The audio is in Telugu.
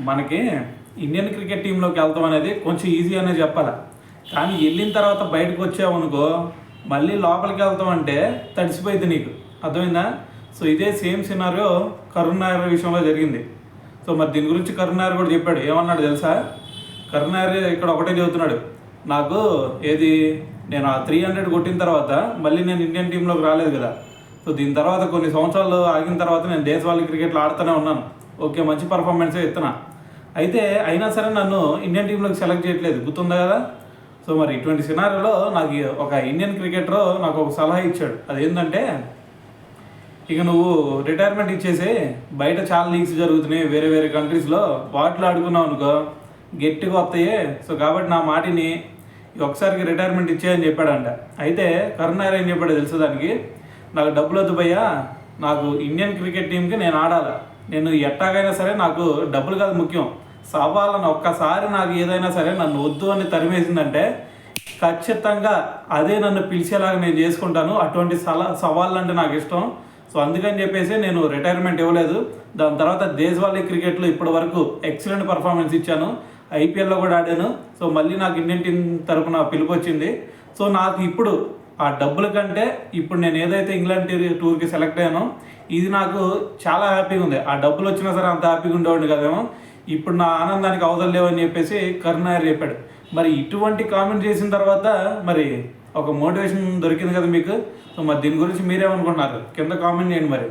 మనకి ఇండియన్ క్రికెట్ టీంలోకి వెళ్తాం అనేది కొంచెం ఈజీ అనే చెప్పాలి. కానీ వెళ్ళిన తర్వాత బయటకు వచ్చావనుకో మళ్ళీ లోపలికి వెళ్తాం అంటే తడిసిపోయింది నీకు, అర్థమైందా? సో ఇదే సేమ్ సినారియో కరుణ్ నాయర్ విషయంలో జరిగింది. సో మరి దీని గురించి కరుణ్ నాయర్ కూడా చెప్పాడు. ఏమన్నాడు తెలుసా? కరుణ్ నాయర్ ఇక్కడ ఒకటే చెబుతున్నాడు, నాకు నేను ఆ 300 కొట్టిన తర్వాత మళ్ళీ నేను ఇండియన్ టీంలోకి రాలేదు కదా. సో దీని తర్వాత కొన్ని సంవత్సరాలు ఆగిన తర్వాత నేను దేశవాళీ క్రికెట్లో ఆడుతూనే ఉన్నాను. ఓకే, మంచి పర్ఫార్మెన్సే ఇస్తున్నా. అయితే అయినా సరే నన్ను ఇండియన్ టీంలోకి సెలెక్ట్ చేయట్లేదు, గుర్తుందా కదా? సో మరి ఇటువంటి సినారియోలో నాకు ఒక ఇండియన్ క్రికెటర్ నాకు ఒక సలహా ఇచ్చాడు. అదేంటంటే, ఇక నువ్వు రిటైర్మెంట్ ఇచ్చేసి బయట చాలా లీగ్స్ జరుగుతున్నాయి వేరే వేరే కంట్రీస్లో, వాటిలో ఆడుకున్నావు అనుకో గట్టిగా వస్తాయి. సో కాబట్టి నా మాటిని ఒకసారికి రిటైర్మెంట్ ఇచ్చేయని చెప్పాడంట. అయితే కరుణ్ నాయర్ ఏం చెప్పాడో తెలుసు, దానికి నాకు డబ్బులు వద్దు భయ్యా, నాకు ఇండియన్ క్రికెట్ టీంకి నేను ఆడాలి, నేను ఎట్టాగైనా సరే నాకు డబ్బులు కాదు ముఖ్యం, సవాళ్ళని ఒక్కసారి నాకు ఏదైనా సరే నన్ను వద్దు అని తరిమేసిందంటే ఖచ్చితంగా అదే నన్ను పిలిచేలాగా నేను చేసుకుంటాను, అటువంటి సవాళ్ళు అంటే నాకు ఇష్టం. సో అందుకని చెప్పేసి నేను రిటైర్మెంట్ ఇవ్వలేదు. దాని తర్వాత దేశవాళీ క్రికెట్లో ఇప్పటి వరకు ఎక్సలెంట్ పర్ఫార్మెన్స్ ఇచ్చాను, ఐపీఎల్లో కూడా ఆడాను. సో మళ్ళీ నాకు ఇండియన్ టీం తరఫున పిలుపు వచ్చింది. సో నాకు ఇప్పుడు ఆ డబ్బుల కంటే ఇప్పుడు నేను ఏదైతే ఇంగ్లాండ్ టూర్కి సెలెక్ట్ అయ్యానో ఇది నాకు చాలా హ్యాపీగా ఉంది. ఆ డబ్బులు వచ్చినా సరే అంత హ్యాపీగా ఉండేవాడిని కదేమో, ఇప్పుడు నా ఆనందానికి అవసరం లేవని చెప్పేసి కరుణ్ నాయర్ చెప్పాడు. మరి ఇటువంటి కామెంట్ చేసిన తర్వాత మరి ఒక మోటివేషన్ దొరికింది కదా మీకు. సో మరి దీని గురించి మీరేమనుకుంటున్నారు? కింద కామెంట్ చేయండి మరి.